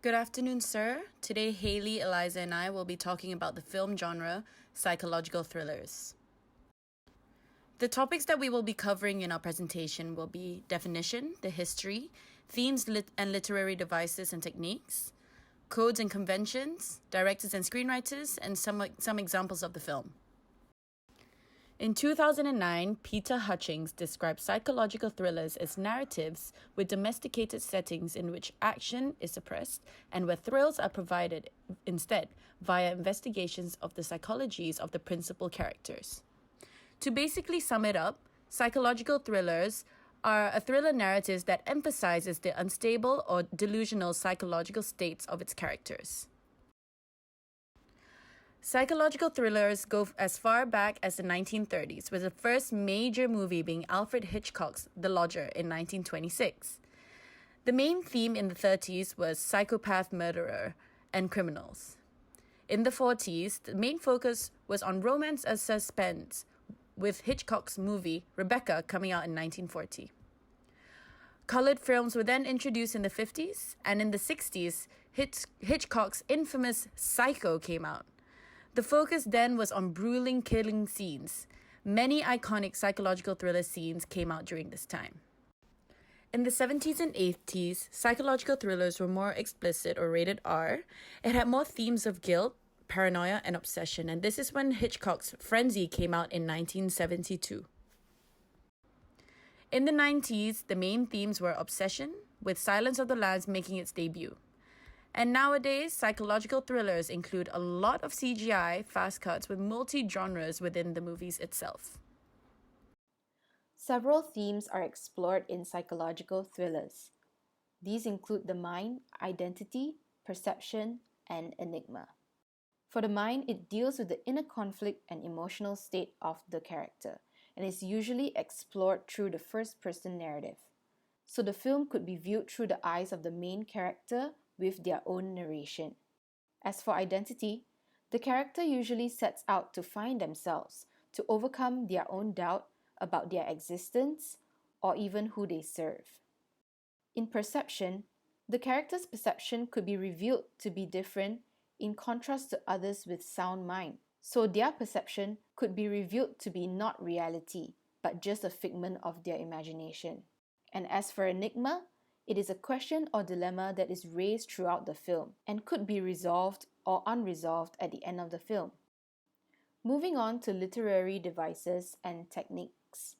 Good afternoon, sir. Today, Haley, Eliza, and I will be talking about the film genre psychological thrillers. The topics that we will be covering in our presentation will be definition, the history, themes and literary devices and techniques, codes and conventions, directors and screenwriters, and some examples of the film. In 2009, Peter Hutchings described psychological thrillers as narratives with domesticated settings in which action is suppressed and where thrills are provided instead via investigations of the psychologies of the principal characters. To basically sum it up, psychological thrillers are a thriller narrative that emphasizes the unstable or delusional psychological states of its characters. Psychological thrillers go as far back as the 1930s, with the first major movie being Alfred Hitchcock's The Lodger in 1926. The main theme in the 30s was psychopath murderer and criminals. In the 40s, the main focus was on romance and suspense, with Hitchcock's movie Rebecca coming out in 1940. Colored films were then introduced in the 50s, and in the 60s, Hitchcock's infamous Psycho came out. The focus then was on grueling killing scenes. Many iconic psychological thriller scenes came out during this time. In the 70s and 80s, psychological thrillers were more explicit or rated R. It had more themes of guilt, paranoia, and obsession, and this is when Hitchcock's Frenzy came out in 1972. In the 90s, the main themes were obsession, with Silence of the Lambs making its debut. And nowadays, psychological thrillers include a lot of CGI, fast cuts with multi-genres within the movies itself. Several themes are explored in psychological thrillers. These include the mind, identity, perception, and enigma. For the mind, it deals with the inner conflict and emotional state of the character, and is usually explored through the first-person narrative. So the film could be viewed through the eyes of the main character with their own narration. As for identity, the character usually sets out to find themselves, to overcome their own doubt about their existence or even who they serve. In perception, the character's perception could be revealed to be different in contrast to others with sound mind. So their perception could be revealed to be not reality, but just a figment of their imagination. And as for enigma, it is a question or dilemma that is raised throughout the film and could be resolved or unresolved at the end of the film. Moving on to literary devices and techniques.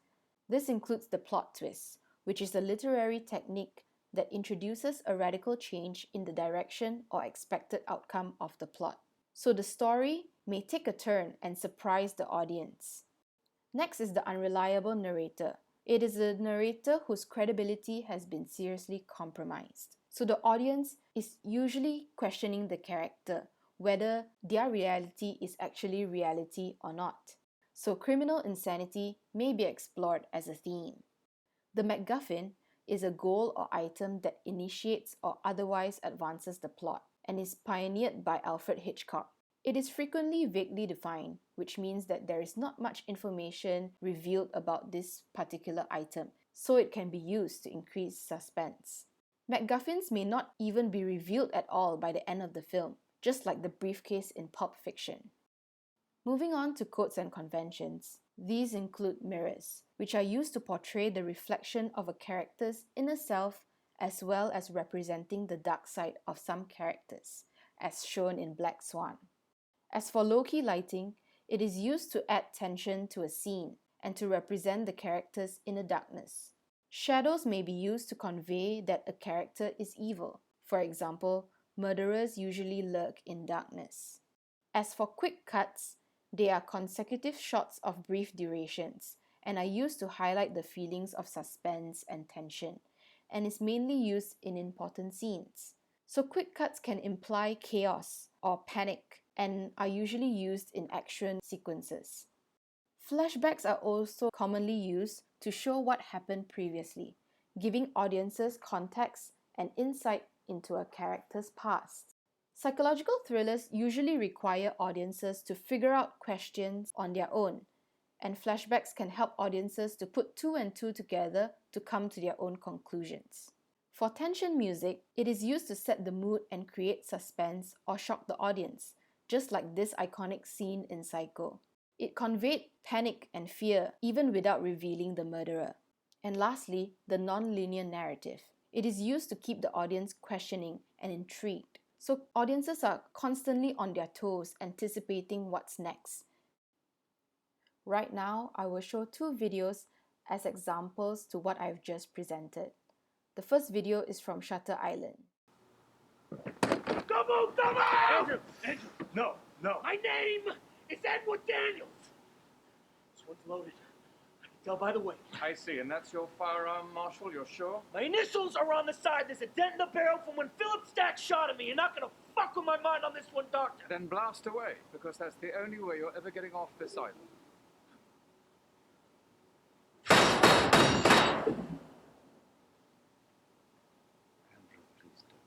This includes the plot twist, which is a literary technique that introduces a radical change in the direction or expected outcome of the plot. So the story may take a turn and surprise the audience. Next is the unreliable narrator. It is a narrator whose credibility has been seriously compromised. So the audience is usually questioning the character, whether their reality is actually reality or not. So criminal insanity may be explored as a theme. The MacGuffin is a goal or item that initiates or otherwise advances the plot and is pioneered by Alfred Hitchcock. It is frequently vaguely defined, which means that there is not much information revealed about this particular item, so it can be used to increase suspense. MacGuffins may not even be revealed at all by the end of the film, just like the briefcase in Pulp Fiction. Moving on to codes and conventions. These include mirrors, which are used to portray the reflection of a character's inner self as well as representing the dark side of some characters, as shown in Black Swan. As for low-key lighting, it is used to add tension to a scene and to represent the character's inner darkness. Shadows may be used to convey that a character is evil. For example, murderers usually lurk in darkness. As for quick cuts, they are consecutive shots of brief durations and are used to highlight the feelings of suspense and tension, and is mainly used in important scenes. So quick cuts can imply chaos or panic and are usually used in action sequences. Flashbacks are also commonly used to show what happened previously, giving audiences context and insight into a character's past. Psychological thrillers usually require audiences to figure out questions on their own, and flashbacks can help audiences to put two and two together to come to their own conclusions. For tension music, it is used to set the mood and create suspense or shock the audience, just like this iconic scene in Psycho. It conveyed panic and fear even without revealing the murderer. And lastly, the non-linear narrative. It is used to keep the audience questioning and intrigued. So audiences are constantly on their toes, anticipating what's next. Right now, I will show two videos as examples to what I've just presented. The first video is from Shutter Island. Double! Andrew! Andrew! No, no. My name is Edward Daniels. This one's loaded. I can tell by the weight. I see, and that's your firearm, Marshal, you're sure? My initials are on the side. There's a dent in the barrel from when Philip Stack shot at me. You're not gonna fuck with my mind on this one, Doctor. Then blast away, because that's the only way you're ever getting off this island. Andrew, please don't.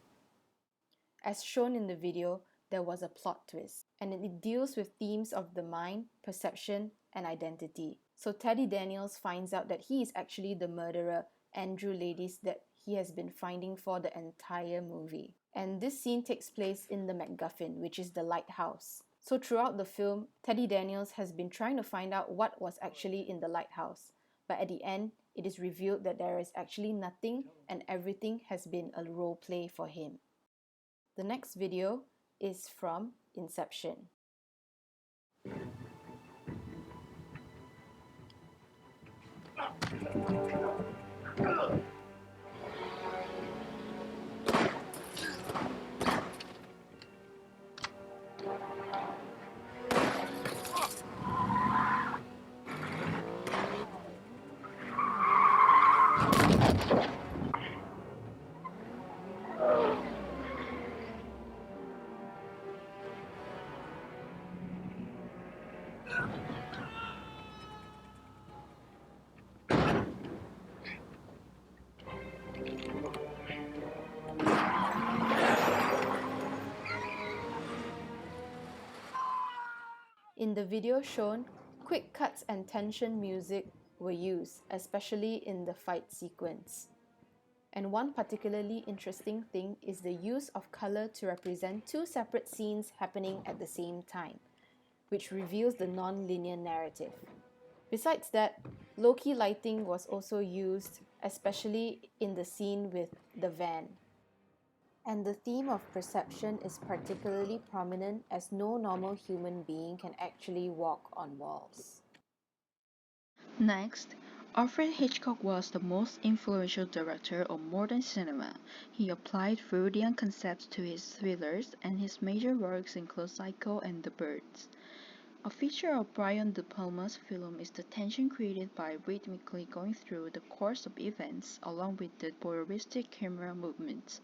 As shown in the video, there was a plot twist, and it deals with themes of the mind, perception, and identity. So Teddy Daniels finds out that he is actually the murderer, Andrew Ladies, that he has been finding for the entire movie. And this scene takes place in the MacGuffin, which is the lighthouse. So throughout the film, Teddy Daniels has been trying to find out what was actually in the lighthouse. But at the end, it is revealed that there is actually nothing and everything has been a role play for him. The next video is from Inception. In the video shown, quick cuts and tension music were used, especially in the fight sequence. And one particularly interesting thing is the use of color to represent two separate scenes happening at the same time, which reveals the non-linear narrative. Besides that, low-key lighting was also used, especially in the scene with the van. And the theme of perception is particularly prominent as no normal human being can actually walk on walls. Next, Alfred Hitchcock was the most influential director of modern cinema. He applied Freudian concepts to his thrillers, and his major works include Psycho and The Birds. A feature of Brian De Palma's film is the tension created by rhythmically going through the course of events along with the voyeuristic camera movements.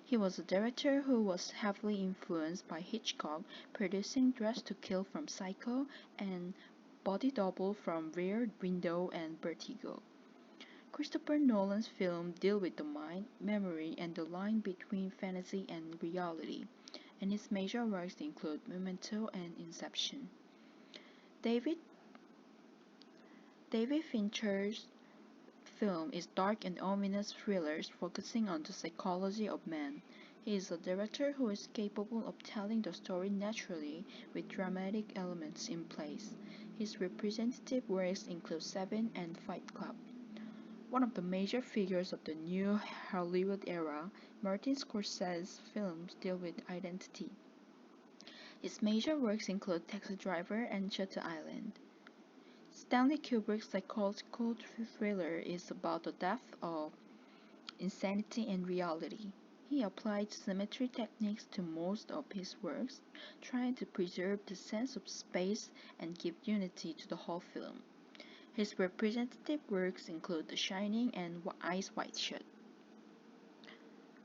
He was a director who was heavily influenced by Hitchcock, producing Dress to Kill from Psycho and Body Double from Rear Window and Vertigo. Christopher Nolan's films deal with the mind, memory, and the line between fantasy and reality, and his major works include Memento and Inception. David Fincher's film is dark and ominous thrillers focusing on the psychology of man. He is a director who is capable of telling the story naturally with dramatic elements in place. His representative works include Seven and Fight Club. One of the major figures of the new Hollywood era, Martin Scorsese's films deal with identity. His major works include Taxi Driver and Shutter Island. Stanley Kubrick's psychological thriller is about the depth of insanity and reality. He applied symmetry techniques to most of his works, trying to preserve the sense of space and give unity to the whole film. His representative works include The Shining and Eyes Wide Shut.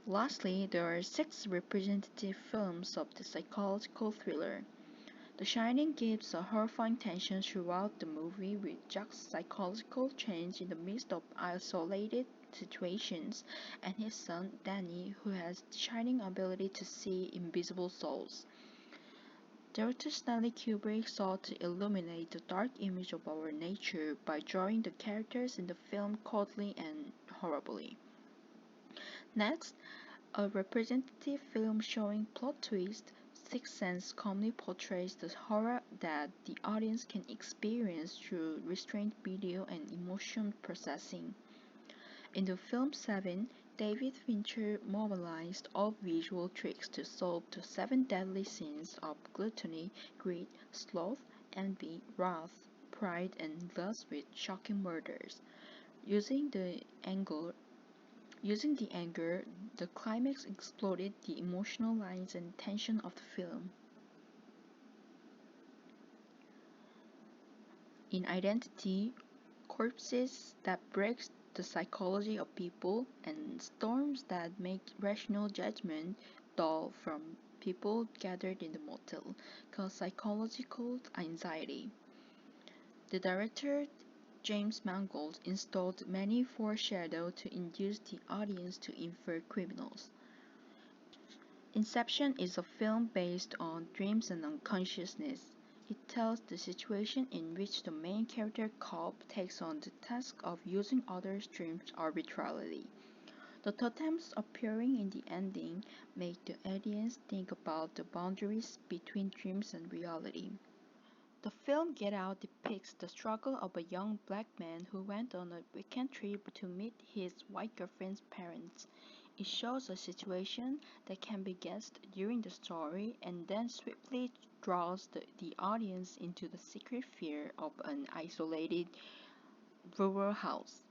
Lastly, there are 6 representative films of the psychological thriller. The Shining gives a horrifying tension throughout the movie with Jack's psychological change in the midst of isolated situations, and his son Danny, who has the shining ability to see invisible souls. Director Stanley Kubrick sought to illuminate the dark image of our nature by drawing the characters in the film coldly and horribly. Next, a representative film showing plot twist, Sixth Sense calmly portrays the horror that the audience can experience through restrained video and emotion processing. In the film Seven, David Fincher mobilized all visual tricks to solve the seven deadly sins of gluttony, greed, sloth, envy, wrath, pride, and lust with shocking murders. Using the anger, the climax exploded the emotional lines and tension of the film. In Identity, corpses that break the psychology of people and storms that make rational judgment dull from people gathered in the motel cause psychological anxiety. The director James Mangold installed many foreshadow to induce the audience to infer criminals. Inception is a film based on dreams and unconsciousness. It tells the situation in which the main character Cobb takes on the task of using others' dreams arbitrarily. The totems appearing in the ending make the audience think about the boundaries between dreams and reality. The film Get Out depicts the struggle of a young black man who went on a weekend trip to meet his white girlfriend's parents. It shows a situation that can be guessed during the story and then swiftly draws the audience into the secret fear of an isolated rural house.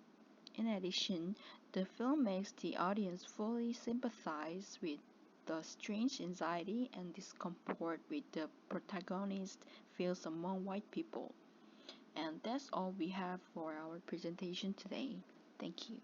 In addition, the film makes the audience fully sympathize with the strange anxiety and discomfort which the protagonist feels among white people. And that's all we have for our presentation today. Thank you.